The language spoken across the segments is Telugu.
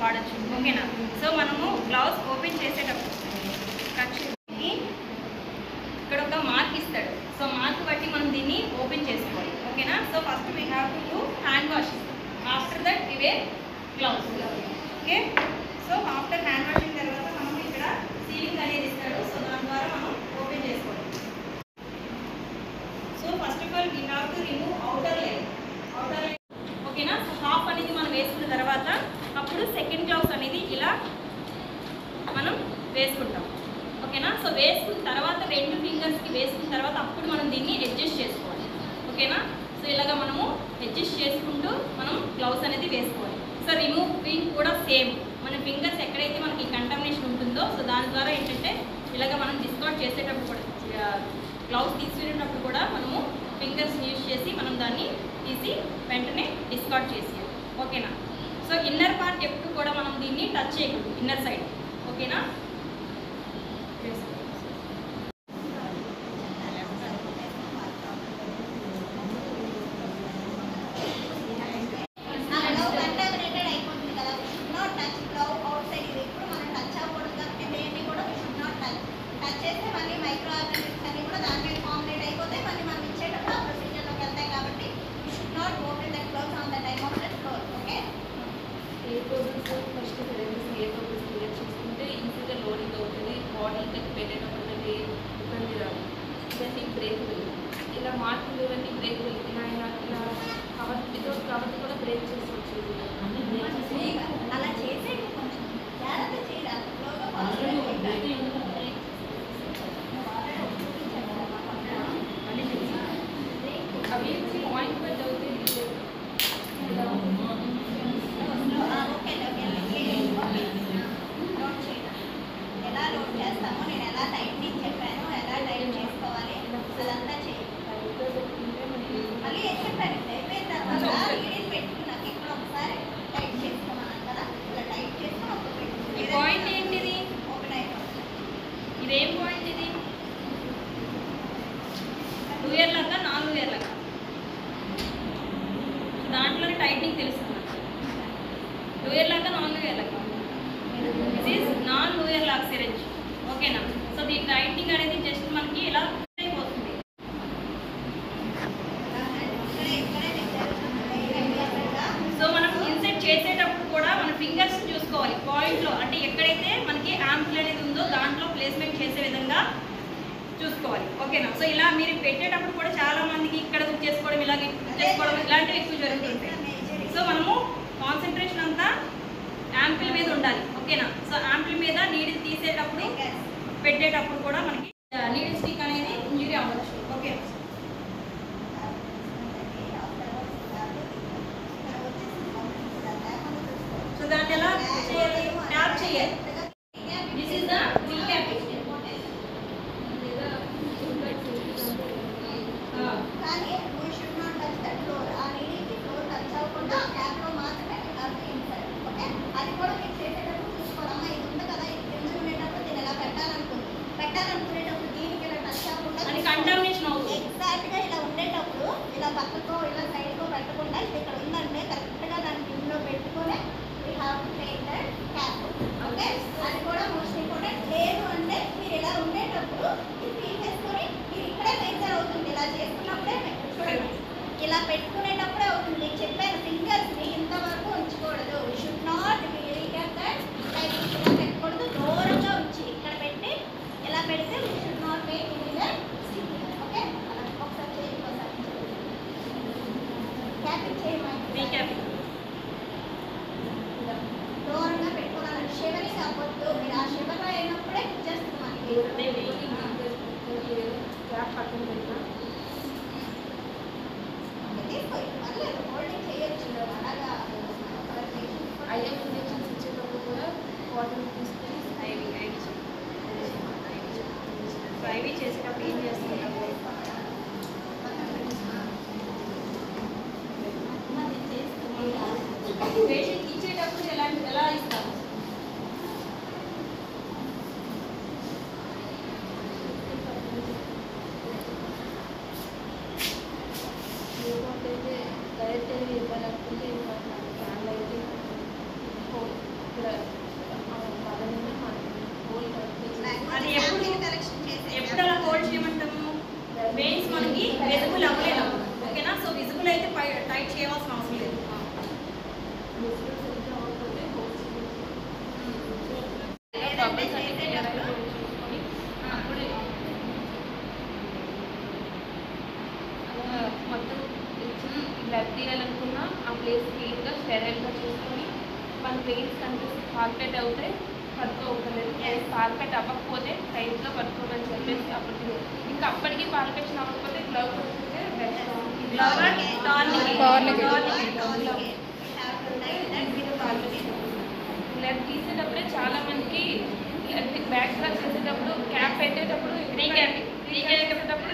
వాడచ్చు ఓకేనా. సో మనము గ్లౌస్ ఓపెన్ చేసేటప్పుడు ఇక్కడ ఒక మార్క్ ఇస్తాడు. సో మార్క్ బట్టి మనం దీన్ని ఓపెన్ చేసుకోవాలి ఓకేనా. So first we have to do hand wash. After that we wear gloves okay. So after hand washing తర్వాత మనం ఇక్కడ సీలింగ్ అనేది ఇస్తాడు. సో దాని ద్వారా మనం ఓపెన్ చేసుకోవాలి. So first of all we have to remove outer line ఓకేనా. సో హాఫ్ అనేది మనం వేసుకున్న తర్వాత అప్పుడు సెకండ్ గ్లౌస్ అనేది ఇలా మనం వేసుకుంటాం ఓకేనా. సో వేసుకున్న తర్వాత రెండు ఫింగర్స్కి వేసుకున్న తర్వాత అప్పుడు మనం దీన్ని అడ్జస్ట్ చేసుకోవాలి ఓకేనా. సో ఇలాగ మనము అడ్జస్ట్ చేసుకుంటూ మనం గ్లౌస్ అనేది వేసుకోవాలి. సో రిమూవింగ్ కూడా సేమ్, మన ఫింగర్స్ ఎక్కడైతే మనకి కంటామినేషన్ ఉంటుందో సో దాని ద్వారా ఏంటంటే ఇలాగ మనం డిస్కార్డ్ చేసేటప్పుడు కూడా గ్లౌస్ తీసుకునేటప్పుడు కూడా మనము ఫింగర్స్ యూజ్ చేసి మనం దాన్ని తీసి వెంటనే డిస్కార్డ్ చేసేయాలి ఓకేనా. సో ఇన్నర్ పార్ట్ ఎప్పుడు కూడా మనం దీన్ని టచ్ చేయకూడదు, ఇన్నర్ సైడ్ ఓకేనా. ఎలా లోడ్ చేస్తామో నేను ఎలా టైమింగ్ చెప్పాను, ఎలా టైప్ చేసుకోవాలి అదంతా చేయాలి. మళ్ళీ ఏం చెప్పాను అయిపోయిన తర్వాత రీడింగ్ పెట్టుకున్నాక ఇక్కడ ఒకసారి టైప్ చేసుకోమన్నాను కదా, ఇలా టైప్ చేసుకుని ఒక ఈ పాయింట్ ఏంటిది? ఓపెన్ అయిపోతుంది. ఇదేం పాయింట్ ఇది? 2 ఇయర్ లాగా 4 ఇయర్ లాగా దాంట్లోనే టైటింగ్ తెలుస్తుంది. 2 ఇయర్ లాగా 4 ఇయర్ లాగా దిస్ ఈజ్ నాన్ 2 ఇయర్ లాగా సిరెంజ్. ఓకేనా? సో దీని టైటింగ్ అనేది జస్ట్ మనకి ఇలా అయిపోతుంది. సో మనం ఇన్సెట్ చేసేటప్పుడు కూడా మన ఫింగర్స్ చూసుకోవాలి పాయింట్లో, అంటే ఎక్కడైతే మనకి యాంపుల్ అనేది ఉందో దాంట్లో ప్లేస్మెంట్ చేసే విధంగా చూసుకోవాలి. ఓకేనా? సో ఇలా మీరు పెట్టేటప్పుడు కూడా చాలా మందికి ఇక్కడ బుక్ చేసుకోవడం, ఇలాగే చేసుకోవడం ఇలాంటివి ఎక్కువ జరుగుతుంటాయి. సో మనము కాన్సన్ట్రేషన్ అంతా యాంపిల్ మీద ఉండాలి. ఓకేనా? సో యాంపిల్ మీద నీడిల్ తీసేటప్పుడు పెట్టేటప్పుడు కూడా మనకి నీడిల్ స్టిక్ అనేది ఇంజురీ అవ్వచ్చు. ఓకే, సో దాన్ని ఎలా చేయాలి? ట్యాప్ చేయాలి. This is the recapping. కానీ we should not touch that floor. ఆ నీడిల్కి ఫ్లోర్ టచ్ అవ్వకుండా ట్యాప్లో మాత్రమే ఇన్సర్ట్. ఓకే, అది కూడా మీరు చేసేటప్పుడు చూసుకోవాలమ్మా. ఇది ఉంది కదా, ఇది కింద ఉండేటప్పుడు దీన్ని ఎలా పెట్టాలనుకునేటప్పుడు దీనికి ఇలా టచ్ అవ్వకుండా అది కంటామినేషన్ అవుతుంది. ఎగ్జాక్ట్గా ఇలా ఉండేటప్పుడు ఇలా పక్కకో ఇలా సైడ్కో పెట్టకుండా ఇది ఇక్కడ ఉందంటే కరెక్ట్గా దాని కిందలో పెట్టుకొని we have to take that cap. Okay, అది కూడా మోస్ట్ ఇంపార్టెంట్. లేదు అంటే మీరు ఇలా ఉండేటప్పుడు ఇది తీసేసుకొని మీరు ఇక్కడే మెజర్ అవుతుంది. ఇలా చేసుకున్నప్పుడే చూడండి, ఇలా పెట్టుకునేటప్పుడే అవుతుంది. నేను చెప్పాను ఫింగర్స్ని ఇంతవరకు ఉంచకూడదు. Should not recap that like ఇలా పెట్టకూడదు, దూరంగా ఉంచి ఇక్కడ పెట్టి ఇలా పెడితే should not make finger stick. Okay, అలా ఒకసారి చేయండి, ఒకసారి క్యాపింగ్ చేయమని రీక్యాపింగ్ దూరంగా పెట్టుకోవాలని షివరింగ్ అవ్వద్దు. మీరు ఆ షివర్ అయినప్పుడే చేస్తుంది మనకి. తీసుకో, పర్లేదు, హోల్డింగ్ చేయొచ్చు. అలాగా ఇంజెక్షన్స్ ఇచ్చేటప్పుడు కూడా వాటర్ తీసుకొని ఐవి చేసేటప్పుడు ఏం చేస్తున్నాము? పేషెంట్ ఇచ్చేటప్పుడు ఎలా ఇస్తాము? డైరెక్ట్ ఇవ్వాలనుకుంటే ఫ్యాన్ అయితే అది ఎప్పుడు అలా హోల్డ్ చేయమంటాము? వెయిన్స్ మనకి విజిబుల్ అవ్వలేదు. ఓకేనా? సో విజిబుల్ అయితే టైట్ చేయవలసిన అవసరం లేదు. మొత్తం బ్లడ్ తీయాలనుకున్నా ఆ ప్లేస్ క్లీన్గా స్టెరైల్గా చూసుకొని మన వెయిన్స్ కనిపిస్తే పాల్పేట్ అవుతే పడుకోవట్లేదు. పాల్పేట్ అవ్వకపోతే టైట్గా పడుకోమని చెప్పేసి అప్పుడు ఇంకా అప్పటికి పాల్పేషన్ అవ్వకపోతే గ్లవ్ కొట్టుకుంటే బ్లడ్ తీసేటప్పుడే చాలా మందికి బ్యాక్ స్లాగ్ చేసేటప్పుడు క్యాప్ పెట్టేటప్పుడు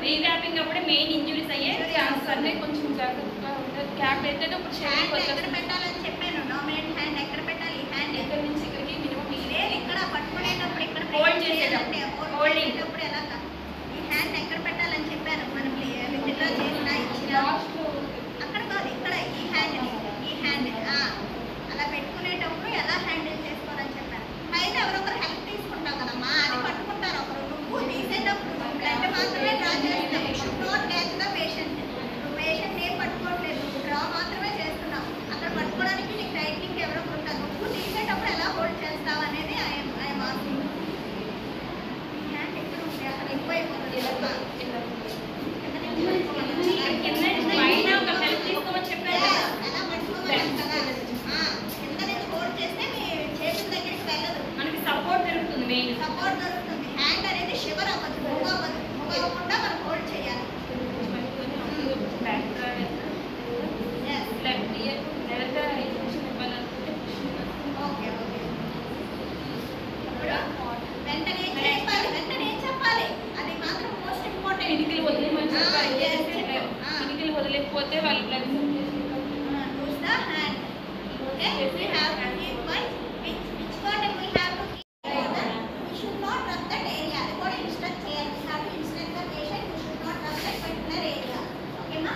రీక్యాపింగ్ అప్పుడే మెయిన్ ఇంజురీస్ అయ్యే ఛాన్స్ అన్నీ కొంచెం జాగ్రత్తగా ఉంటుంది. క్యాప్ పెట్టేటప్పుడు షేరింగ్ ఎక్కడ పెట్టాలని చెప్పాను. నామినేట్ హ్యాండ్ ఎక్కడ పెట్టాలి? ఈ హ్యాండ్ ఇక్కడ నుంచి ఇక్కడికి మినిమం ఇదే ఇక్కడ పట్టుకునేటప్పుడు ఇక్కడ హోల్డ్ చేసేటప్పుడు హోల్డింగ్ ఎలా ఈ హ్యాండ్ ఎక్కడ పెట్టాలని చెప్పాను. మనం విజిల్లో చేసిన ఇచ్చిన అక్కడ కాదు, ఇక్కడ ఈ హ్యాండ్ అలా పెట్టుకునేటప్పుడు ఎలా హ్యాండిల్ చేసుకోవాలని చెప్పాను. పైన ఎవరొకరు హెల్ప్ తీసుకుంటావు కదమ్మా, అది పట్టుకుంటారు ఒకరు. నువ్వు తీసేటప్పుడు బ్లడ్ మాత్రమే డ్రా చేస్తావు. Should not catch the patient. నువ్వు పేషెంట్ ఏం పట్టుకోవట్లేదు, నువ్వు డ్రా మాత్రమే చేస్తున్నావు. అక్కడ పట్టుకోవడానికి నీకు టైటింగ్ ఎవరొకరు ఉంటారు. నువ్వు తీసేటప్పుడు ఎలా హోల్డ్ చేస్తావు అనేది ఐఎమ్ ఆస్కింగ్. హ్యాండ్ ఎక్కడ ఉంటే అక్కడ ఎక్కువ అయిపోతుంది. ఇట్లా రిసెప్ట్ చేసి Use the hand. Okay? We have to keep which part we have to keep together. We should not rub that area. అది కూడా instruct చేయాలి. We have to instruct the patient. We should not rub that particular area. Okay, ma?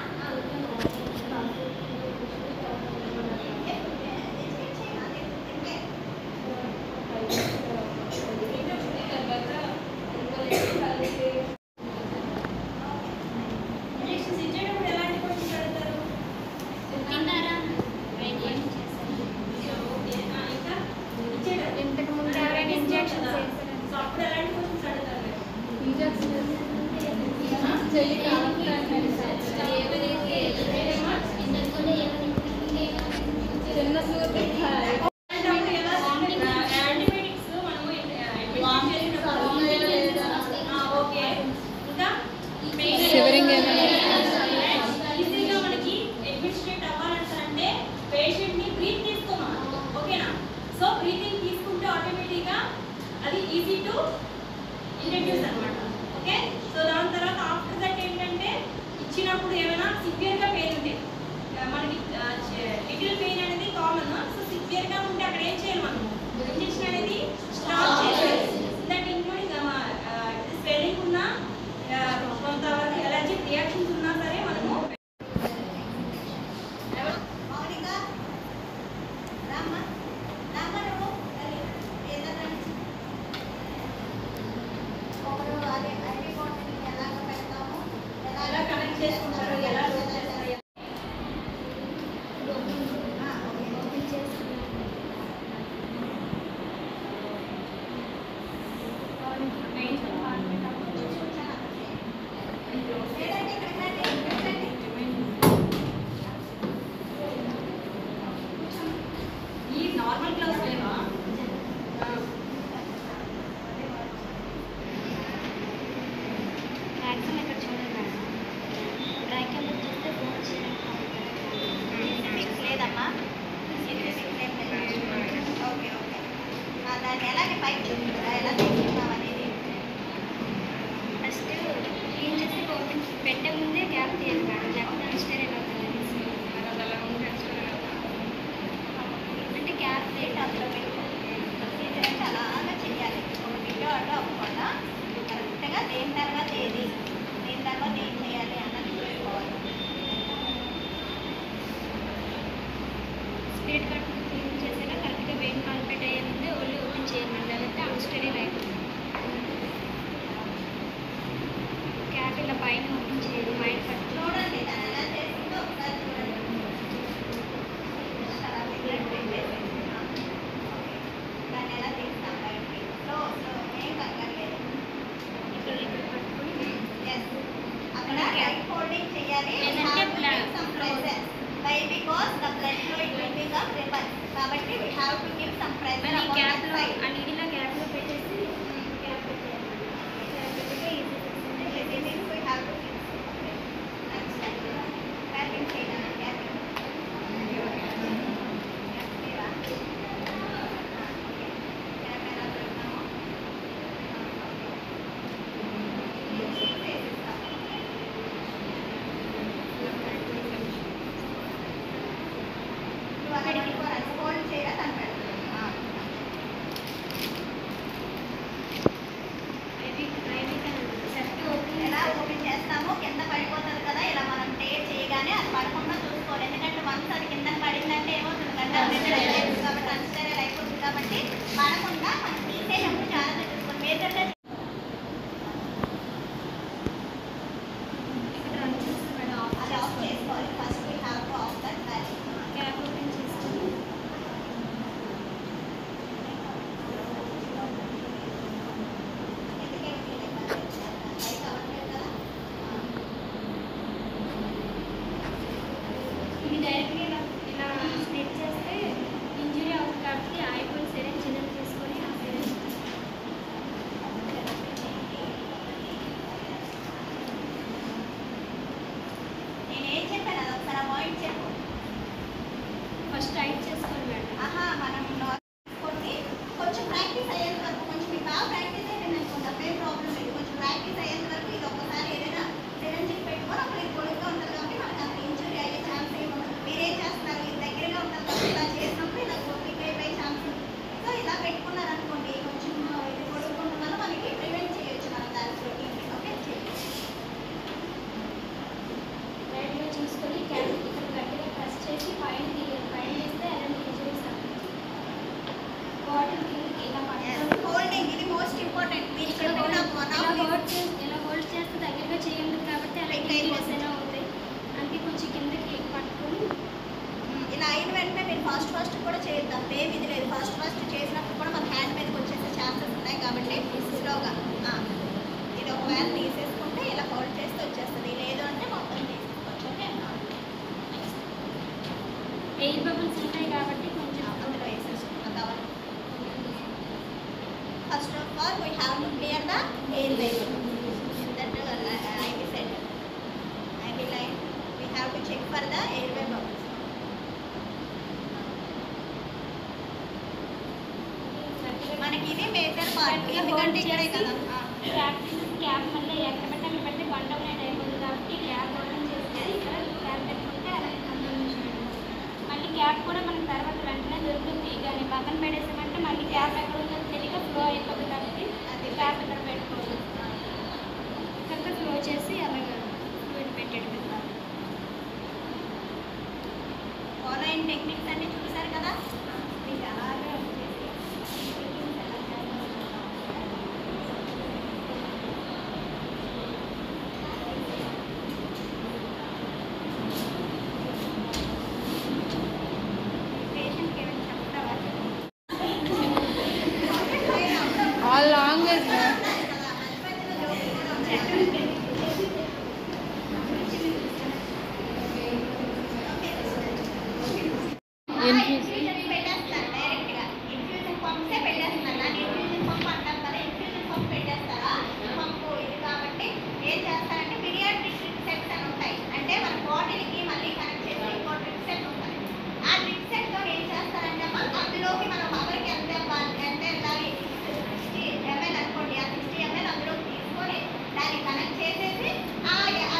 Injections ఇచ్చేటప్పుడు ఎలాంటి క్వశ్చన్స్ అడుగుతారు? తిన్నారా? ఓకే. ఇంకా ఇచ్చేటప్పుడు ఇంతకు ముందు ఎవరైనా ఇంజెక్షన్స్ వేసారా? సో అప్పుడు ఎలాంటి క్వశ్చన్స్ అడుగుతారు మీరు? చిన్న సూది అలాంటప్పుడు ఎలా యాంటీబయాటిక్స్ మనము ఓకే. ఇంకా షివరింగ్ ఏమైనా ఈజీగా మనకి అడ్మినిస్ట్రేట్ అవ్వాలంటే పేషెంట్ ని బ్రీత్ తీసుకోమా. ఓకేనా? సో బ్రీతింగ్ తీసుకుంటే ఆటోమేటిక్గా అది ఈజీ టు ఇంట్రడ్యూస్ అనమాట. ఓకే. సో దాని తర్వాత ఆఫ్టర్ దట్ ఏంటంటే ఇచ్చినప్పుడు ఏమైనా సివియర్గా పెయిన్ ఉంటే మనకి లిటిల్ పెయిన్ అనేది కామన్. సో సివియర్గా ఉంటే అక్కడ ఏం చేయాలి మనము? ఇంజెక్షన్ అనేది స్టాప్ చేయాలి. దట్ ఇంక్లూడింగ్ స్వెల్లింగ్ ఉన్నా కొంతవరకు ఎలర్జిక్ రియాక్షన్స్ ఉన్నా సరే మనము మౌనిక రామ్మ నువ్వు ఏదైనా ఒకరు అదే ఐడి బాటిల్ ఎలాగ పెడతాము ఎలా కనెక్ట్ చేసుకుంటారు, ఎలా లోడ్ చేస్తారు. ఈ నార్మల్ క్లాస్ లేవా? లేదమ్మా ఓకే ఓకే దాన్ని ఎలాగే పైకి చూపుతారా ఎలా తీసుకున్నాం అనేది ఫస్ట్ క్లీన్ చేసి పెట్టే ముందే గ్యాప్ తీయాలి మేడం, లేకపోతే అన్స్టైల్ అవుతుంది. అంటే గ్యాప్ ప్లేట్ అందులో పెట్టుకోండి ప్రొసీజర్ అంటే అలాగా చేయాలి. ఒక వీడియో అటు అవ్వకుండా కరెక్ట్గా దేని తర్వాత ఏది దేని తర్వాత ఏం చేయాలి అన్నది చూసుకోవాలి. స్పీడ్ కట్ క్లీన్ చేసేలా కరెక్ట్గా వెయిట్ కాన్పెట్ అయ్యే ముందే ఒళ్ళు ఓపెన్ చేయాలి మేడం, లేకపోతే అన్స్టైల్ అయిపోతుంది. క్యాప్ ఇలా పైన ఓపెన్ చేయాలి, మైండ్ పట్టు. చూడండి దాన్ని ఎలా చేసిందో ఒకసారి చూడండి. అలా ఫిగర్ పెట్టేసి దాన్ని ఎలా తీస్తాం బయటికి స్లో ఏం కలగలేదు. ఇక్కడ ఇక్కడ పట్టుకొని ఎస్ అక్కడ రైట్ హోల్డింగ్ చేయాలి. ఏంటంటే why because the blood flow it will become reverse. కాబట్టి we have to give some pressure మళ్ళీ upon గ్యాప్లో that side. ఆ నీడిలో గ్యాప్లో పెట్టేసి గ్యాప్ పెట్టేయాలి. గ్యాప్ పెట్టితే easy This is we have to fix. Next tapping చేయాలి. tapping. లేదా? Tap ఎలా పెడతాము? చేసేస్తాం. నువ్వు అలా పట్టుకోవాలి. హోల్డ్ చేయరా దాన్ని పెడతాను. సెట్ ఓపెన్ ఎలా ఓపెన్ చేస్తామో కింద పడిపోతుంది కదా, ఇలా మనం టేప్ చేయగానే అది పడకుండా చూసుకోవాలి. ఎందుకంటే వన్స్ అది కింద పడిందంటే ఏమవుతుంది కాబట్టి అన్స్టైల్ అయిపోతుంది. కాబట్టి పడకుండా మనం తీసేటప్పుడు చాలా చూసుకోవాలి. మేజర్గా ఇక్కడ రన్ చేసి మేడం అది ఆఫ్ చేసుకోవాలి. First we have to of that balance. Gap open చేసుకొని ఎందుకంటే లైట్ అవ్వట్లేదు కదా. ఇది డైరెక్ట్గా ఇలా స్ప్లిట్ చేస్తే ఇంజురీ అవుతుంది కాబట్టి అయిపోయిన సరే చిన్నది తీసుకొని ఆ సరే నేను ఏం చెప్పాను అది ఒకసారి పాయింట్ చెప్పు. ఫస్ట్ టైట్ చేసుకోండి మేడం. ఆహా మనం తీసుకొని కొంచెం ప్రాక్టీస్ అయ్యేంత వరకు కొంచెం మీకు బాగా ప్రాక్టీస్ అయిపోయింది అనుకోండి అప్పుడే ప్రాబ్లం లేదు. కొంచెం ప్రాక్టీస్ అయ్యేంత వరకు ఇది ఒక్కసారి ఏదైనా సిరంజీ పెట్టుకొని అప్పుడు ఇది పొడుగ్గా ఉంటుంది కాబట్టి మనకు అంత ఇంజురీ అయ్యే ఛాన్స్ ఫస్ట్ కూడా చేద్దాం, ఏమి ఇది లేదు. ఫస్ట్ చేసినప్పుడు కూడా మన హ్యాండ్ మీదకి వచ్చేసే ఛాన్సెస్ ఉన్నాయి కాబట్టి స్లోగా ఇది ఒకవేళ తీసేసుకుంటే ఇలా హోల్డ్ చేస్తే వచ్చేస్తుంది, లేదు అంటే మొత్తం తీసేసుకోవచ్చు. ఓకే, ఎయిర్ బబుల్స్ ఉంటాయి కాబట్టి కొంచెం అందులో వేసేసుకున్నాం కాబట్టి first of all we have to clear the air way. IV set, IV line, we have to check for the airway bubbles. మనకి ఇది మేజర్ పార్ట్, ఎందుకంటే ఇక్కడే కదా క్యాప్ మళ్ళీ ఎక్కడ పెట్టి అక్కడ పెట్టి బండ అనేది అయిపోతుంది కాబట్టి క్యాప్ ఓపెన్ చేస్తే ఇక్కడ క్యాప్ పెట్టుకుంటే అలా మళ్ళీ క్యాప్ కూడా మనకి తర్వాత వెంటనే దొరుకుతుంది. కానీ పక్కన పెట్టేసామంటే మళ్ళీ క్యాప్ ఎక్కడ ఉందో తెలియక ఫ్లో అయిపోతుంది కాబట్టి అది క్యాప్ ఇక్కడ పెట్టుకోవచ్చు. చక్కగా ఫ్లో చేసి అలాగే ఫ్లూయిడ్ పెట్టేది. ఆన్లైన్ టెక్నిక్స్ అన్ని చూసారు కదా, మీకు అలాగే వచ్చేసి పేషెంట్కి ఏమైనా చెప్తావా? All language. ఇన్ఫ్యూజన్ పెట్టేస్తారు డైరెక్ట్గా, ఇన్ఫ్యూజన్ పంప్సే పెట్టేస్తున్నారు. దాన్ని ఇన్ఫ్యూజన్ పంప్ అంటాం కదా, ఇన్ఫ్యూజన్ పంప్ పెట్టేస్తారా పంపు ఇది. కాబట్టి ఏం చేస్తారంటే పీడియాట్రిక్ డ్రిప్ సెట్స్ అని ఉంటాయి, అంటే మన బాడీకి మళ్ళీ కనెక్ట్ చేసి ఇంకో డ్రిప్ సెట్ ఉంటుంది. ఆ డ్రిప్ సెట్తో ఏం చేస్తారంటే అందులోకి మనం పవర్కి ఎంత వెళ్ళాలి, 60 ml అనుకోండి, ఆ 60 ml అందులోకి తీసుకొని దాన్ని కనెక్ట్ చేసేసి ఆ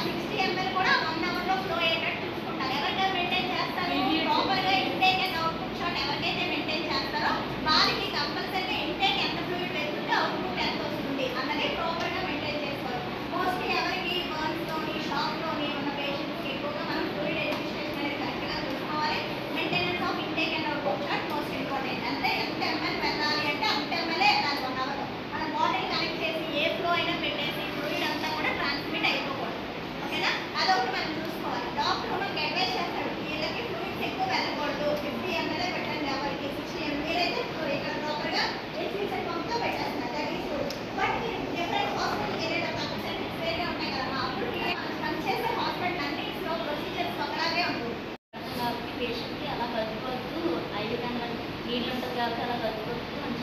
60 ml కూడా 1 అవర్లో ఫ్లో అయ్యేటట్టు చూసుకుంటారు. ఎవరికైనా మెయింటైన్ చేస్తారు ప్రాపర్గా ఇంటేక్ అండ్ అవుట్పుట్ షాట్ ఎవరికైతే మెయింటైన్ చేస్తారో వాళ్ళకి కంపల్సరీగా ఇంటేక్ ఎంత ఫ్లూయిడ్ వెళ్తుంటే అవుట్పుట్ ఎంత వస్తుంది అన్నది ప్రాపర్గా మెయింటైన్ చేసుకోవాలి. మోస్ట్లీ ఎవరికి బర్న్స్లోని షాక్లోని ఉన్న పేషెంట్స్కి ఎక్కువగా మనం ఫ్లూయిడ్ అడ్మినిస్ట్రేషన్ అనేది కరెక్ట్గా చూసుకోవాలి. Maintenance of intake and output shot most important. అంటే ఎంత ఎంఎల్ వెళ్ళాలి అంటే అంత ఎంఎల్ఏ వెళ్ళాలి 1 అవర్లో. మన బాడీని కనెక్ట్ చేసి ఏ ఫ్లో అయినా పెట్టేసి ఫ్లూయిడ్ అంతా కూడా ట్రాన్స్మిట్ అయిపోకూడదు. ఓకేనా, అదొకటి మనం చూసుకోవాలి. డాక్టర్ మనకి అడ్వైస్ చేస్తాడు, వీళ్ళకి ఫ్లూయిడ్స్ ఎక్కువ వెళ్ళకూడదు, 50 ml పెట్టండి, ఎవరికి 60 ml. మీరైతే ఇక్కడ ప్రాపర్గా ఇన్ఫ్యూజన్ పంప్తో పెట్టేస్తున్నారు, దట్ ఈస్ గుడ్. బట్ మీరు డిఫరెంట్ హాస్పిటల్కి వెళ్ళేటప్పుడు అక్కడ సర్వీస్ వేరే ఉంటాయి కదా, అప్పుడు మనం రన్ చేసే హాస్పిటల్ అన్నింటిలో ప్రొసీజర్స్ ఒకలాగే ఉంటుంది. కాబట్టి పేషెంట్కి అలా బతుకోవద్దు, ఐదు గంటల నీళ్ళు ఉంటుంది కాబట్టి అలా బతుకోవద్దు అని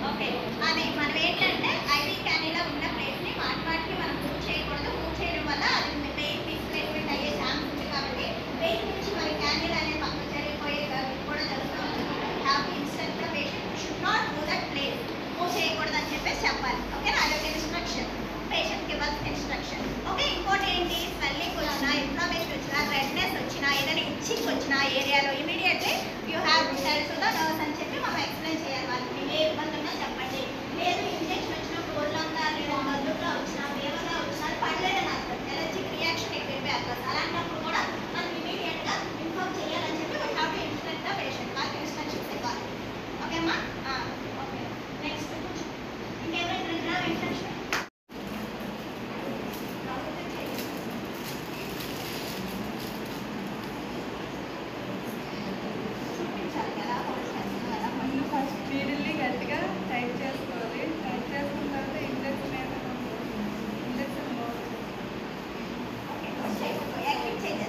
ఓకే, అది మనం ఏంటంటే ఐవీ క్యానీలా ఉన్న ప్లేస్ని వాటికి మనం మూవ్ చేయకూడదు. మూవ్ చేయడం వల్ల అది పెయిన్ డిస్ప్లేస్మెంట్ అయ్యే ఛాన్స్ ఉంది. కాబట్టి పెయిన్ నుంచి మరి క్యానీలా అనేది పక్కన జరిగిపోయే కూడా జరుగుతూ ఉంటుంది. Have to instruct the patient should not do that place, move చేయకూడదు అని చెప్పేసి చెప్పాలి. ఓకేనా, అదొక ఇన్స్ట్రక్షన్, పేషెంట్కి ఇవ్వాల్సిన ఇన్స్ట్రక్షన్. ఓకే, ఇంకోటి ఏంటి, స్వెల్లింగ్ వచ్చినా, ఇన్ఫ్లమేషన్ వచ్చినా, రెడ్నెస్ వచ్చినా, ఏదైనా ఇచ్చింగ్ వచ్చినా ఏరియాలో immediately you have to tell to the nurse అని చెప్పి మనం ఎక్స్ప్లెయిన్ చేయాలి. వాళ్ళకి ఏ ఇబ్బంది ఉన్నా చెప్పండి. లేదు ఇంజెక్షన్ వచ్చినప్పుడు ఒళ్ళంతా లేదా మద్దుగా వచ్చినా, వేవగా వచ్చినా, పడలేదని అర్థం, ఎలర్జిక్ రియాక్షన్ ఎక్కువ అర్థం. అలాంటప్పుడు కూడా మనం ఇమీడియట్గా ఇన్ఫార్మ్ చేయాలని చెప్పి we have to instruct the patient. వాళ్ళకి ఇన్స్ట్రక్షన్స్ ఇవ్వాలి. ఓకేమ్మా, ఓకే. నెక్స్ట్ ఇంకెవరైనా ఇన్స్ట్రక్షన్ చూపించాలి కదా, హోల్డ్ చేస్తున్నారు కదా. ఫస్ట్ నీడిల్ని గట్టిగా టైట్ చేసుకోవాలి. టైట్ చేసుకున్న తర్వాత ఇంజెక్షన్ ఏమైనా injection okay, active check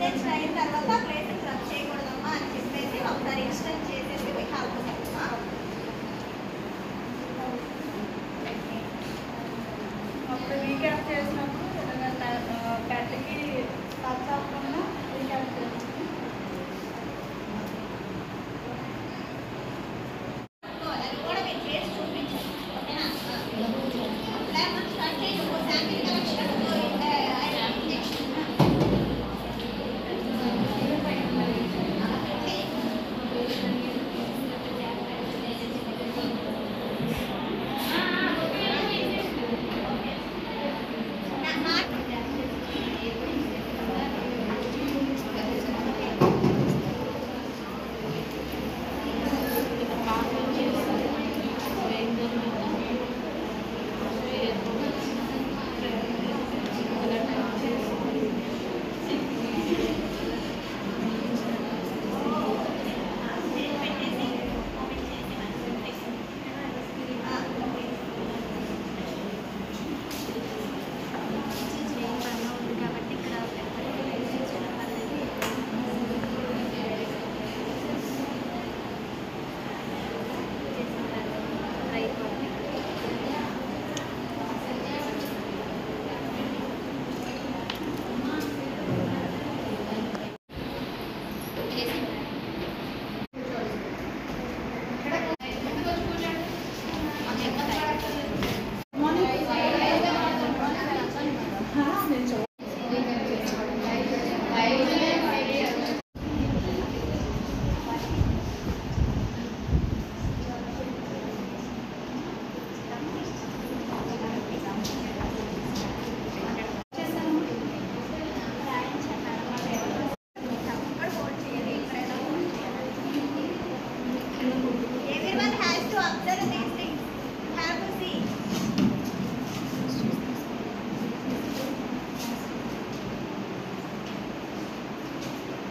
intention అయిన తర్వాత ప్లేస్ రబ్ చేయకూడదమ్మా అని చెప్పేసి ఒకసారి ఇన్స్టెంట్ చేసేసి we have to help. అప్పుడు రీక్యాప్ చేసినప్పుడు ప్యాట్కి టచ్ అవ్వకుండా రీక్యాప్ చేస్తాం. అది కూడా మీరు చేసి చూపించండి. ఓకేనా? లేకపోతే స్టార్ట్ చేయండి. ఒక sample collection everyone has to observe these things. You have to see.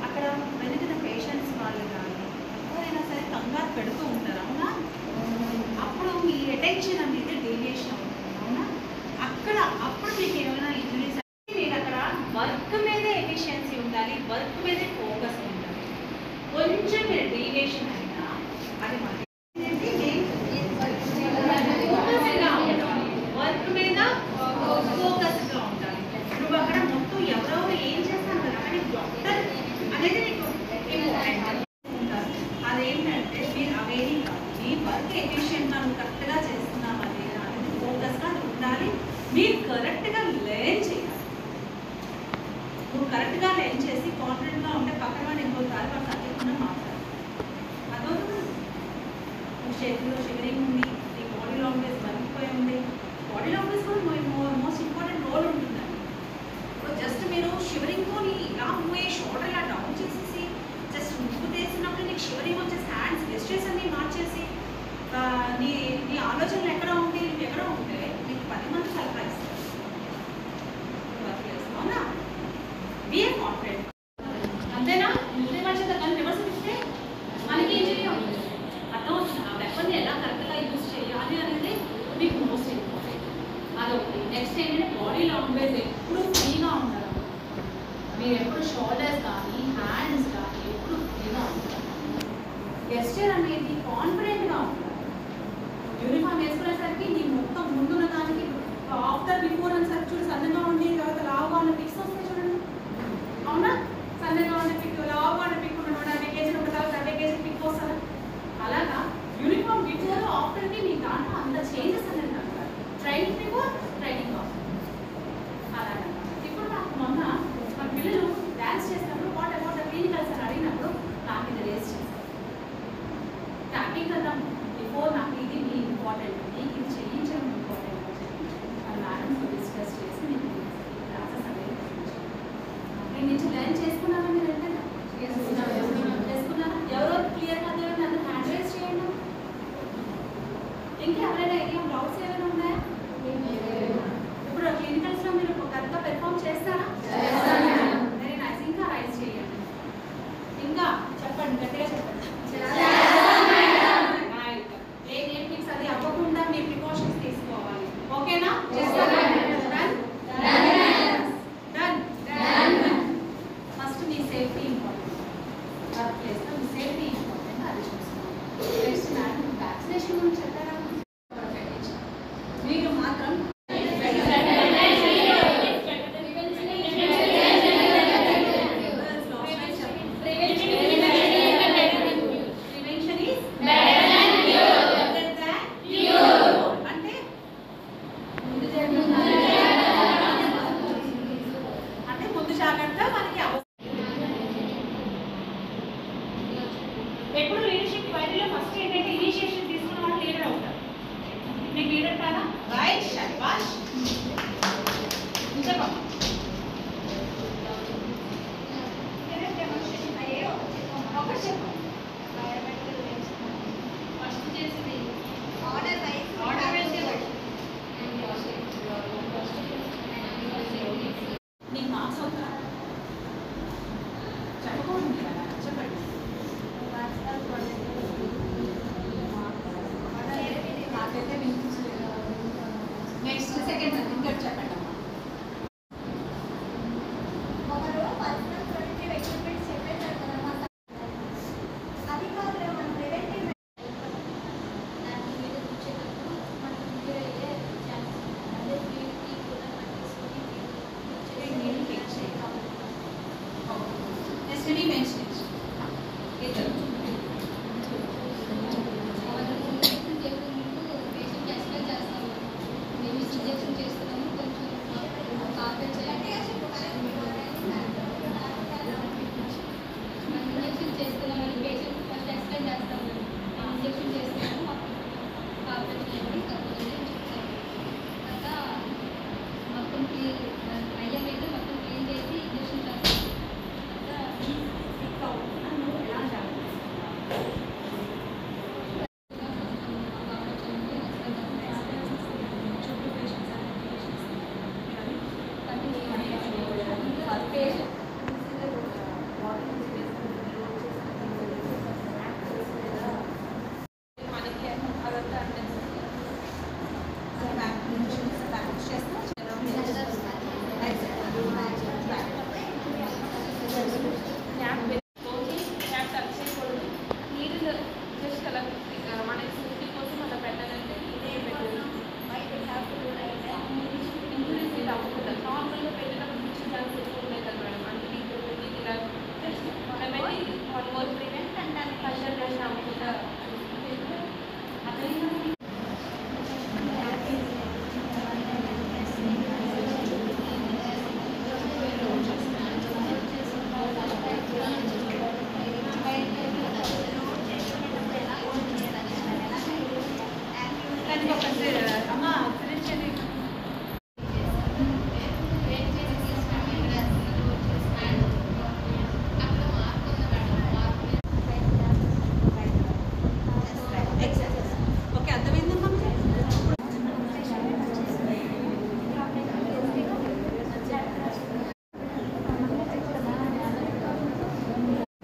అక్కడ వెనుకన పేషెంట్స్ వాళ్ళు కానీ ఎవరైనా సరే కంగారు పెడుతూ ఉంటారు అవునా? అప్పుడు మీ అటెన్షన్ అనేది డీవియేషన్ అవుతుంది అవునా? అప్పుడు మీకు ఏమైనా ఇంజరీస్ మీరు అక్కడ వర్క్ మీదే ఎఫిషియన్సీ ఉండాలి, వర్క్ మీదే ఫోకస్ ఉండాలి. కొంచెం మీరు డీవియేషన్ అయినా అది మళ్ళీ వర్క్ మీద ఫోకస్గా ఉండాలి. నువ్వు అక్కడ మొత్తం ఎవరెవరు ఏం చేస్తాను కదా కానీ డాక్టర్ అనేది నీకు ఇంపార్టెంట్ ఉంటారు. అదేంటంటే మీరు అవేది కాదు, మీ వర్క్ ఎఫిషియెంట్గా నువ్వు కరెక్ట్గా చేస్తున్నావా లేదా అనేది ఫోకస్గా ఉండాలి. మీరు కరెక్ట్గా లెర్న్ చేయాలి. నువ్వు కరెక్ట్గా లెర్న్ చేసి కాన్ఫిడెంట్గా ఉంటే పక్కన వాడు ఇంకోసారి వాడు తగ్గకుండా మాట్లాడాలి. అదవుతుంది. చేతిలో షివరింగ్ ఉంది, నీ బాడీ లాంగ్వేజ్ వణికిపోయి ఉంది. బాడీ లాంగ్వేజ్ కూడా మోస్ట్ ఇంపార్టెంట్ రోల్ ఉంటుందండి. ఇప్పుడు జస్ట్ మీరు షివరింగ్తో ఇలా మూవే షోల్డర్ ఇలా డౌన్ చేసేసి జస్ట్ ముక్కు తీసినప్పుడు నీకు షివరింగ్ వచ్చేసి హ్యాండ్స్ గెస్టర్స్ అన్ని మార్చేసి నీ నీ ఆలోచనలు ఎక్కడ ఉంటే నీకు ఎక్కడ ఉంటే నీకు 10 మంది సలహా ఇస్తారు. అవునా? బిఏ కాన్ఫిడెంట్ అంతేనా? ముందే మంచిది కానీ రివర్స్ ఇస్తే మనకి ఇంజరీ ఉంటుంది. అర్థమవుతుంది. ఆ వెపన్ని ఎలా కరెక్ట్గా యూజ్ చేయాలి అనేది మీకు మోస్ట్ ఇంపార్టెంట్. అదొకటి. నెక్స్ట్ ఏంటంటే బాడీ లాంగ్వేజ్ ఎప్పుడు ఫ్రీగా ఉండాలి. మీరు ఎప్పుడు షోల్డర్స్ కానీ హ్యాండ్స్ కానీ ఎప్పుడు ఫ్రీగా ఉండాలి. గెస్చర్ అనేది కాన్ఫిడెంట్గా ఉండాలి. యూనిఫామ్ వేసుకునేసరికి నీ మొత్తం ముందున్న దానికి ఆఫ్టర్ బిఫోర్ అనేసరికి చూడు సన్నగా ఉండి తర్వాత లావుగా ఉన్న పిక్స్ వస్తాయి చూడండి. అవునా? సన్నగా ఉన్న పిక్ లావుగా ఉన్న పిక్ ఉన్న 50 కేజీలు ఉన్న తర్వాత 60 కేజీ పిక్ వస్తుందా? అలాగా యూనిఫామ్ బిఫోర్ ఆఫ్టర్కి మీ దాంట్లో అంత చేంజెస్ అనేది అంటారు. ట్రైనింగ్ బిఫోర్ ట్రైనింగ్ ఆఫ్టర్ అలాగా. ఇప్పుడు నాకు మొన్న మా పిల్లలు డ్యాన్స్ చేసినప్పుడు వాట్ అబౌట్ క్లినికల్స్ అని అడిగినప్పుడు నాకు ఇది రేస్ చేశారు. ట్యాపింగ్ కదా బిఫోర్ నాకు ఇది మీ ఇంపార్టెంట్, మీకు ఇది చేయించడం ఇంపార్టెంట్ అని చెప్పి ఆ మేడంతో డిస్కస్ చేసి నేను క్లాసెస్ అనేది ఎప్పుడు లీడర్షిప్ క్వాలిటీలో ఫస్ట్ ఏంటంటే ఇనిషియేషన్ తీసుకున్న వాళ్ళు లీడర్ అవుతారు. మీకు లీడర్ కాదా? రైట్, శబాష్. చెప్పమ్మా. ఒకటి చెప్పు. ఫస్ట్ చేసింది ఆర్డర్ వైజ్ ఆర్డర్ వైజ్ నీకు మార్క్స్ అవుతా చెప్పకూడదు కదా, చెప్పండి. నాకైతే వినిపించలేదు. నెక్స్ట్ సెకండ్ ఇంకోటి చెప్పండి అమ్మా. ఒకరు పర్సనల్ ప్రొడక్టివ్ ఎక్విప్మెంట్స్ చెప్పేశారు కదమ్మా. అది కాదు మన ప్రివెంటివ్ దాని మీద కూర్చేటప్పుడు మనకి ఇంజూరీ అయ్యే ఛాన్స్ అదే వీటికి కూడా పట్టేసుకొని నెక్స్ట్ నీ మెన్షన్ ఇద్దరు పేషెంట్ ఎక్స్ప్లెయిన్ చేస్తాము. మేము ఇంజెక్షన్ చేస్తున్నాము, కొంచెం కాపీ చేయండి. మనం ఇంజెక్షన్ చేస్తున్నామని పేషెంట్ ఫస్ట్ ఎక్స్ప్లెయిన్ చేస్తాము. మేము ఇంజెక్షన్ చేస్తున్నాము, కాపీ చేయండి, తప్పకుండా చెప్తాము. తర్వాత మొత్తం క్లీన్ అయ్యే మీద మొత్తం క్లీన్ చేసి ఇంజెక్షన్ చేస్తాము. నువ్వు ఎలా జాగ్రత్త చుట్టూ పేషెంట్స్ మనకి అదంతా అంటే క్యాప్ పెట్టుకొని క్యాప్ టచ్ చేయకూడదు. నీళ్ళు జస్ట్ అలా మనకి సేఫ్టీ కోసం అలా పెట్టాలంటే ఇదే పెట్టాలి. ఇంజురీస్ ఇది అవ్వకూడదు. నార్మల్గా పెట్టినప్పుడు పిచ్చి ఛాన్స్ ఎక్కువ ఉన్నాయి కదా మేడం. అందుకే ఇక్కడ పెట్టి ఇలా just remedy one more prevent and దాన్ని కల్చర్ చేసి అవ్వకుండా అదే అమ్మా ఫినిష్ చేయండి. ఓకే, అర్థమైందమ్మా.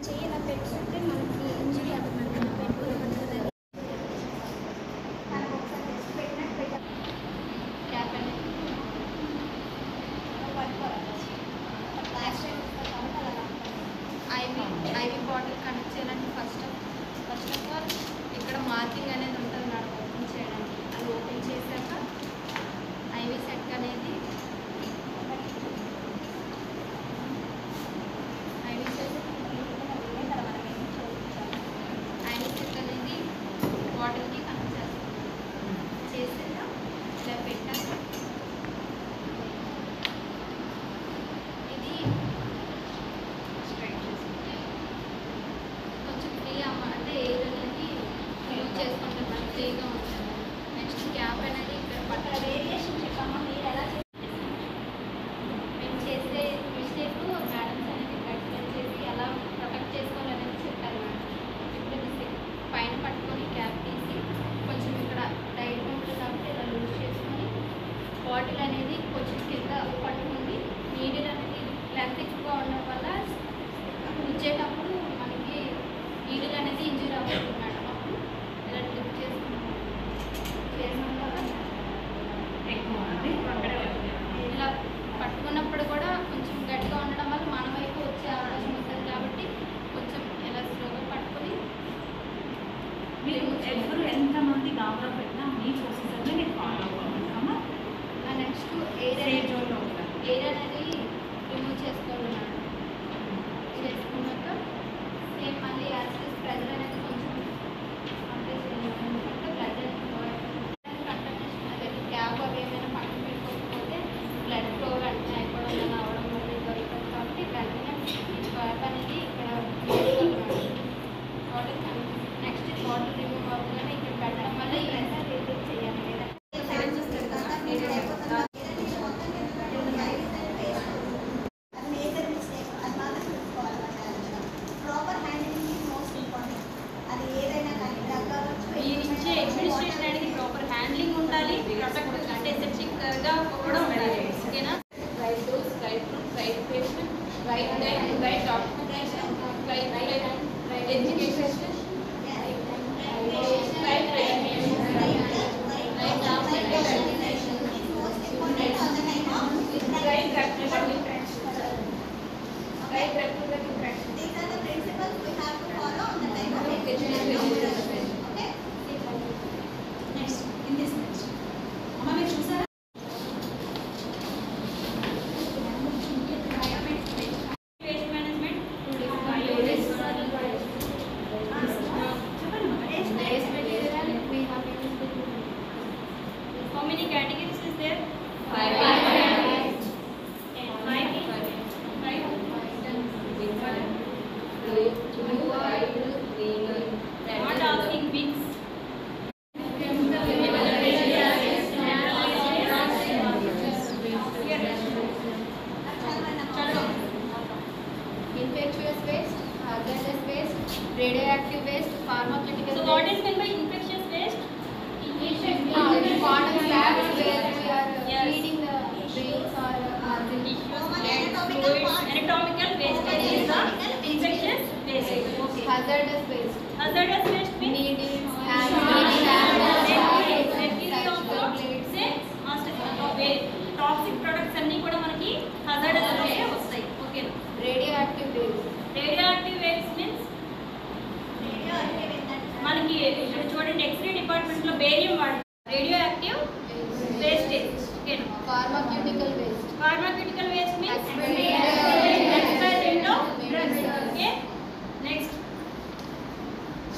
చేయాల పెట్టుకుంటే మనకి ఇంజరీ అవ్వకుండా పెట్టుకోవాలి. మనకు ఒకసారి టెస్ట్ పెట్టినట్టు పెట్టాలి. క్యాప్ అనేది లాస్ట్ టైం కాబట్టి అలా ఐవి బాటిల్ కనెక్ట్ చేయాలంటే ఫస్ట్ ఆఫ్ ఆల్ ఇక్కడ మార్కింగ్ అనేది ఉంటుంది మేడం ఓపెన్ చేయడానికి. అది ఓపెన్ చేశాక ఐవి సెట్ అనేది ఐవి సెట్ అనేది బాటిల్కి కనెక్ట్ చేస్తాం. చేసాక ఇలా పెట్టాక ఇది స్ట్రైట్ చేసుకుంటాం. కొంచెం ఫ్రీ అంటే ఎయిర్ అనేది యూజ్ చేసుకుంటాం మనం ఫ్రీగా ఉంటుంది. నెక్స్ట్ క్యాప్ అనేది ఇక్కడ పట్టాలి. రేడియేషన్ చెప్పమ్మా. మీరు ఎలా మేము చేసే మిస్టేక్ మేడమ్స్ అనేది ఎక్స్ప్లెయిన్ చేసి ఎలా ప్రొటెక్ట్ చేసుకోవాలనేది చెప్పారు మేడం. ఇప్పుడు మిస్టేక్ పైన పట్టుకొని క్యాప్ తీసి కొంచెం ఇక్కడ టైట్గా ఉంటుంది కాబట్టి ఇలా లూజ్ చేసుకొని బాటిల్ అనేది కొంచెం కింద పట్టుకుంది. నీడిల్ అనేది లెంత్ ఎక్కువగా ఉండడం వల్ల ఇచ్చేటప్పుడు మనకి నీడిల్ అనేది ఇంజూరీ అవుతుంది మేడం. అప్పుడు ఇలా టిప్ చేసుకుంటాం. చేసిన వల్ల ఎక్కువ ఉంది అక్కడే ఉంది. ఇలా పట్టుకున్నప్పుడు కూడా కొంచెం గట్టిగా ఉండడం వల్ల మన వైపు వచ్చే అవకాశం ఉంటుంది కాబట్టి కొంచెం ఇలా స్లోగా పట్టుకొని మీరు ఎవరు ఎంతమంది గాబరా పెట్టినా మీ ప్రొసీజర్ని నేను ఫాలో అవ్వమంటామా? నెక్స్ట్ ఎయిర్ సేఫ్ జోన్లో ఉంటాను. ఎయిర్ అనేది రిమూవ్ చేసుకోవాలి మేడం. చేసుకున్నాక సేమ్ మళ్ళీ యాక్సిస్ ప్రెజర్ అనేది కొంచెం అంటే ప్రెజర్ కంటమినేషన్ అనేది క్యాప్ అవి ఏమైనా పక్కన పెట్టుకోకపోతే బ్లడ్ ఫ్లో వెంటనే అయిపోవడం అలా అవడం అనేది జరుగుతుంది కాబట్టి వెంటనే ఈ క్యాప్ అనేది ఇక్కడ bottle connect Right documentation, right education, right These are the principles we have to follow on the time of education. Okay? Next, in this next. Amma మీరు చూసారా? Waste management. How many categories is there? Five. Not asking which. Infectious waste, hazardous waste, radioactive waste, pharmaceutical So what is meant by infectious waste? Quantum labs where we are Yes. treating the brains or Fluids, anatomical waste is the infectious waste. Okay. hazardous waste. Hazardous waste means Needles, toxic products అన్ని కూడా మనకి హజార్డస్ లోనే వస్తాయి. ఓకేనా? radioactive waste. Radioactive waste means మనకి ఇక్కడ చూడండి ఎక్స్రే డిపార్ట్మెంట్ లో బేరియం వాడతారు. Radioactive wastage. ఓకేనా? Pharmaceutical waste. Pharmaceutical waste means Expired okay. Next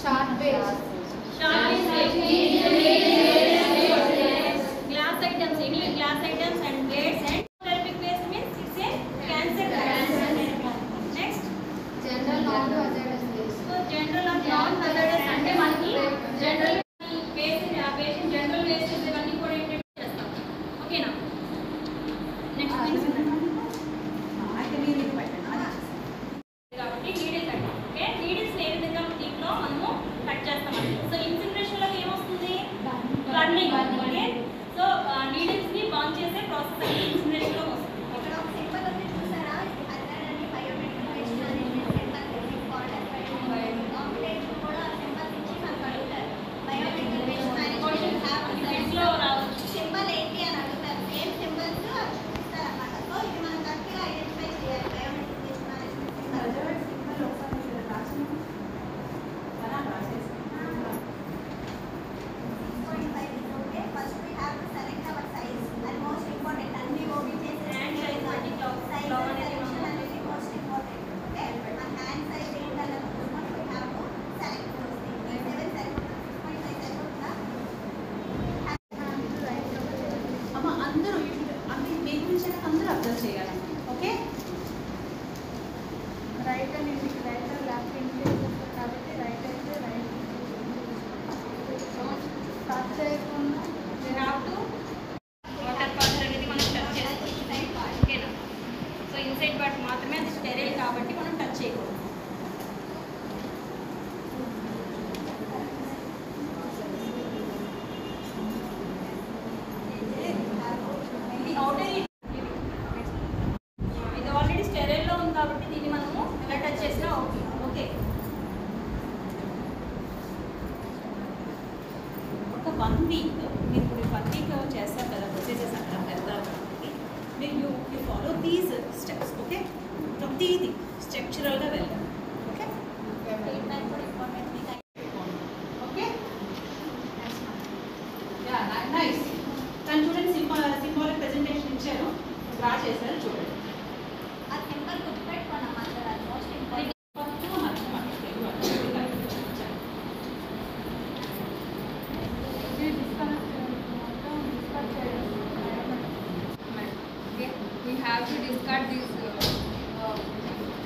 sharp waste. glass items, any glass items and blades and therapeutic waste means it's a cancer. Next, General non-hazardous waste. so general or non-hazardous అంటే మనకి general patient general wastes ఇవన్నీ కూడా ఏంటంటే చేస్తాం. ఓకేనా? నెక్స్ట్ థింగ్స్ అయితే మీరు ఇది పెట్టండి. కాబట్టి నీడిల్స్ అండి. ఓకే, నీడిల్స్ ఏ విధంగా దీంట్లో మనము కట్ చేస్తామండి. సో ఇన్సినరేషన్ లో ఏమొస్తుంది? బర్నింగ్. ఓకే, సో నీడిల్స్ ని బర్న్ చేసే ప్రాసెస్ అనేది ఇన్సినరేషన్ లో వస్తుంది. ఇక్కడ ఒక సింబల్ ఉంది చూసారా? హజార్డ్ అని biometric waste management centre important competition కూడా సింబల్ ఇచ్చి మనకు అడుగుతారు. బయోమెట్రిక్ వేస్ట్ మేనేజ్మెంట్ లో రావచ్చు. సింబల్ ఏంటి అని అడుగుతారు. సేమ్ సింబల్స్ చూపిస్తారు అన్నమాట. సో ఇది మనం కరెక్ట్గా ఐడెంటిఫై చేయాలి. Biometric waste management symbol First we have to select our size and most important అన్ని ఓపెన్ చేసి Hand size బట్టి size flower selection అనేది most important. Okay, మన hand size ఏంటన్నది చూసుకొని we have to select those things. ఈ 7 సరిపోతుందా? 6.5 సరిపోతుందా? అమ్మ అందరూ అంటే మీ గురించి అందరూ అబ్జర్వ్ చేయాలి. ఓకే, రైట్ అని రైట్ లెఫ్ట్ ఇంక్రీజ్ కాబట్టి రైట్ అయితే రైట్ టచ్ చేయకుండా You have to water part అనేది మనం టచ్ చేసుకోవాలి. ఓకేనా? సో ఇన్సైడ్ పార్ట్ మాత్రమే అది స్టెరైల్ కాబట్టి మనం టచ్ చేయకూడదు. ఇది outer ఇది ఆల్రెడీ స్టెరైల్ లో ఉంది కాబట్టి దీన్ని మనము ఎలా టచ్ చేసినా ఓకే. ఓకే, ఒక 1 వీక్ మీరు ఇప్పుడు 1 వీక్ చేస్తారు కదా, ప్రొసీజర్స్ అక్కడ పెడతారు కాబట్టి మీరు you follow these steps. Okay, ప్రతిదీ స్ట్రక్చరల్గా వెళ్ళాలి. ఓకే ఫీడ్బ్యాక్ కూడా ఇంపార్టెంట్. Okay, yeah nice. కానీ చూడండి, సింబాలిక్ ప్రెజెంటేషన్ ఇచ్చారు, డ్రా చేశారు చూడండి. ఆ సింబల్ గుర్తుపెట్టుకోండి అన్నమాట. అది most important. we have to discard this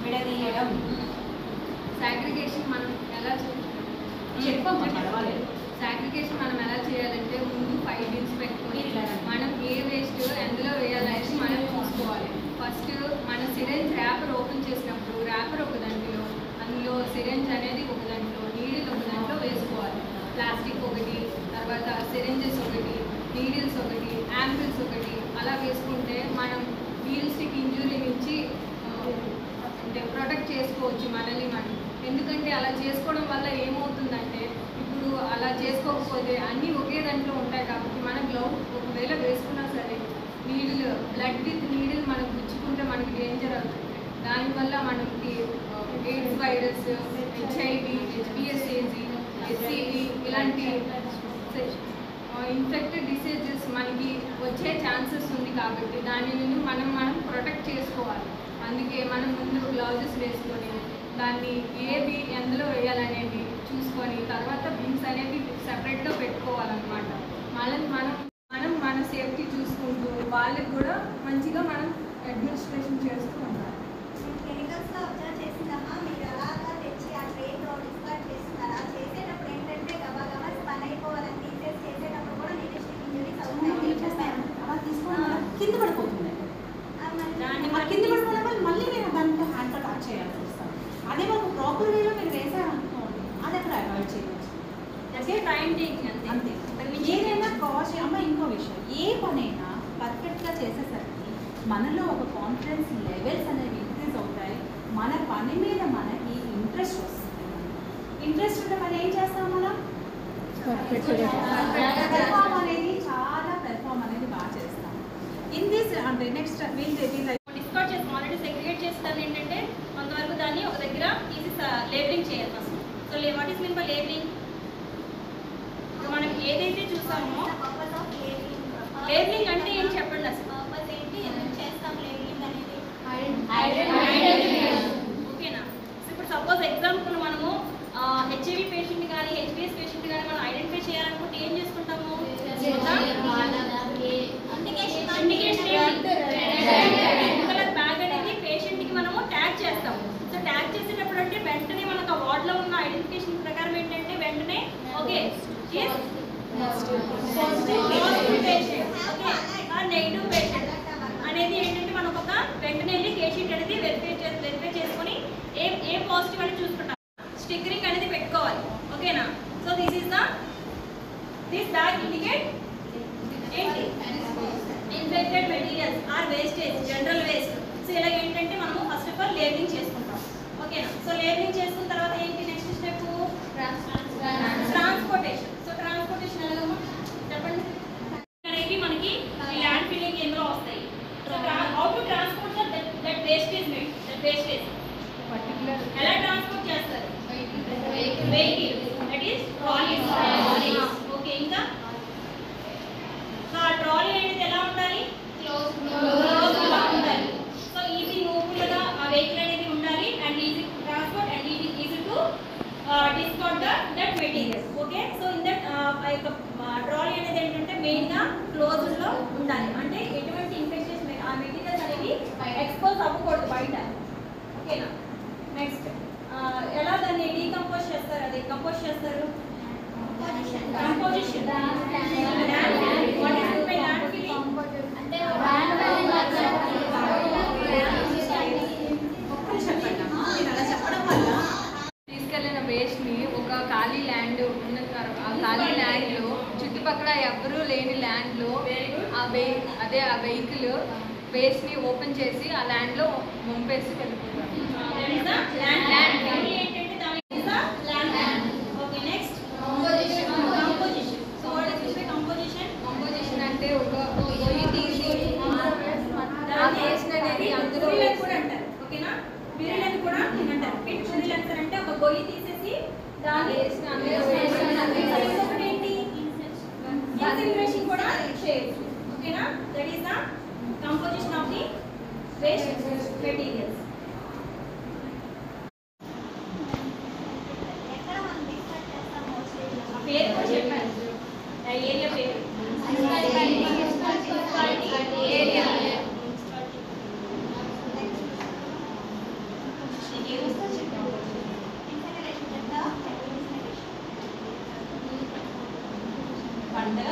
విడదీయడం. segregation మనం ఎలా చెప్పమ్మా, పర్వాలేదు. సాగ్రిగేషన్ మనం ఎలా చేయాలంటే ముందు 5 బిన్స్ పెట్టుకొని మనం ఏ వేస్ట్ ఎందులో వేయాలనేది మనం చూసుకోవాలి. ఫస్ట్ మన సిరెంజ్ ర్యాపర్ ఓపెన్ చేసినప్పుడు ర్యాపర్ ఒక దాంట్లో, అందులో సిరెంజ్ అనేది ఒక దాంట్లో, నీడిల్ ఒక దాంట్లో వేసుకోవాలి. ప్లాస్టిక్ ఒకటి, తర్వాత సిరెంజెస్ ఒకటి, నీడిల్స్ ఒకటి, యాంపిల్స్ ఒకటి అలా వేసుకుంటే మనం వీల్ స్టిక్ ఇంజురీ నుంచి అంటే ఎందుకంటే అలా చేసుకోవడం వల్ల ఏమవుతుందంటే ఇప్పుడు అలా చేసుకోకపోతే అన్నీ ఒకే దాంట్లో ఉంటాయి కాబట్టి మన గ్లౌజ్ ఒకవేళ వేసుకున్నా సరే నీడిల్ బ్లడ్ విత్ నీడిల్ మనకు గుచ్చుకుంటే మనకి డేంజర్ అవుతుంది. దానివల్ల మనకి ఎయిడ్స్ వైరస్, హెచ్ఐవి, హెచ్పిఎస్ఏజీ, హెచ్సివి ఇలాంటి ఇన్ఫెక్టెడ్ డిసీజెస్ మనకి వచ్చే ఛాన్సెస్ ఉంది కాబట్టి దాని నుండి మనం ప్రొటెక్ట్ చేసుకోవాలి. అందుకే మనం ముందు గ్లౌజెస్ వేసుకొని దాన్ని ఏవి ఎందులో వేయాలనేది చూసుకొని తర్వాత బిన్స్ అనేవి సెపరేట్గా పెట్టుకోవాలన్నమాట. మనం మన సేఫ్టీ చూసుకుంటూ వాళ్ళకి కూడా మంచిగా మనం అడ్మినిస్ట్రేషన్ చేస్తూ ఉండాలి. కెమికల్స్లో అబ్జర్వ్ చేసిందమ్మా, మీరు అలాగా తెచ్చి ఆ ట్రేతో డిస్కార్డ్ చేస్తున్నారా? చేసేటప్పుడు ఏంటంటే గబగబా పని అయిపోవాలని తీసేసి చేసేటప్పుడు కూడా న్యూట్రిషన్ ఇంజరీస్ అవుతాయి. అలా తీసుకోవడం కింద పడిపోతుంది. కింద పడిపోవడం వల్ల మళ్ళీ నేను దాంట్లో హ్యాండ్తో టచ్ చేయాల్సి వస్తాను. అదే మనకు ప్రాపర్ వేలో మీరు వేసారనుకోండి అది అక్కడ అవాయిడ్ చేయవచ్చు. అంతే. ఏదైనా కాజ్ అమ్మ ఇంకో విషయం, ఏ పనైనా పర్ఫెక్ట్గా చేసేసరికి మనలో ఒక కాన్ఫిడెన్స్ లెవెల్స్ అనేవి ఇంక్రీజ్ అవుతాయి. మన పని మీద మనకి ఇంట్రెస్ట్ వస్తుంది. ఇంట్రెస్ట్ ఉంటే మనం ఏం చేస్తాం, మనం పెర్ఫామ్ అనేది బాగా చేస్తాం. ఇన్ దిస్ అంటే నెక్స్ట్ డిస్కార్డ్ చేస్తాం. ఆల్రెడీ సెగ్రిగేట్ చేస్తాను ఏంటంటే కొంతవరకు దాన్ని ఒక దగ్గర తీసి లేబులింగ్ చేయాలి first. So what is mean by labelling? మనం ఏదైతే చూసామో లేబులింగ్ అంటే ఏం చెప్పండి అసలు. పర్పస్ ఏంటి, ఎందుకు చేస్తాం లేబులింగ్ అనేది? ఓకేనా? సో ఇప్పుడు సపోజ్ ఎగ్జాంపుల్ మనము హెచ్ఐవి పేషెంట్ కానీ హెచ్పిఎస్ పేషెంట్ కానీ మనం ఐడెంటిఫై చేయాలనుకుంటే ఏం చేసుకుంటాము? బ్యాగ్ అనేది పేషెంట్కి మనము ట్యాగ్ చేస్తాము. సో ట్యాగ్ చేసేటప్పుడు అంటే వెంటనే మనకు ఆ వార్డ్లో ఉన్న ఐడెంటిఫికేషన్ ప్రకారం ఏంటంటే వెంటనే ఓకే నెగిటివ్ పేషెంట్ అనేది ఏంటంటే మనకు ఒక వెంటనే వెళ్ళి పేషెంట్ అనేది వెరిఫై చేసుకొని ఏ పాజిటివ్ అని చూసుకుంటాం. స్టిక్కరింగ్ అనేది పెట్టుకోవాలి. ఓకేనా? సో దిస్ బ్యాగ్ ఇండికేట్ ఏంటి? Infected materials or wastage, general waste. So ఇలా ఏంటంటే మనము ఫస్ట్ ఆఫ్ ఆల్ లేబులింగ్ చేసుకుంటాం. ఓకేనా? సో లేబులింగ్ చేసుకున్న తర్వాత ఏంటి next step? Transportation. So transportation ఎలాగమ్మా చెప్పండి. అనేవి మనకి ల్యాండ్ ఫిల్లింగ్ ఎందులో వస్తాయి. So how to transport that wastage made, that wastage particular ఎలా ట్రాన్స్పోర్ట్ చేస్తారు? Vehicle, that is trolley. Okay, ఇంకా సో ఆ ట్రాలీ అనేది ఎలా ఉండాలి? క్లోజ్గా ఉండాలి. సో ఈజీ మూవబుల్గా ఆ వెహికల్ అనేది ఉండాలి and easy to transport and easy to discard that materials. Okay, so in that trolley అనేది ఏంటంటే మెయిన్గా క్లోజ్లో ఉండాలి. అంటే ఎటువంటి ఇన్ఫెక్షన్స్ ఆ మెటీరియల్స్ అనేవి ఎక్స్పోజ్ అవ్వకూడదు బయట. ఓకేనా? నెక్స్ట్ ఎలా దాన్ని డీకంపోజ్ చేస్తారు? అది కంపోజ్ చేస్తారు కంపోజిషన్. తీసుకెళ్ళిన వేస్ట్ని ఒక ఖాళీ ల్యాండ్ ఉన్న తర్వాత ఆ ఖాళీ ల్యాండ్లో చుట్టుపక్కల ఎవరూ లేని ల్యాండ్లో ఆ వెహికల్ వేస్ట్ని ఓపెన్ చేసి ఆ ల్యాండ్లో ముంపేసి వెళ్ళిపోతారు. కంపోజిషన్ అంటే ఒక గొయ్యి తీసి అందులో కూడా అంటారు. ఓకేనా? బిర్యానీ కూడా అంటారు. పిట్ బిర్యానీ అంటే ఒక గొయ్యి తీసేసి దాన్ని ఇంకొకటి ఏంటి ఇన్సినరేషన్ కూడా చేయొచ్చు. ఓకేనా? That is the composition of the waste materials. ఎక్కడ మనం డిస్కస్ చేస్తాం మోస్ట్లీ ఆ పేరు కూడా చెప్పాను, ఏరియా పేరు ఏరియా. పండగ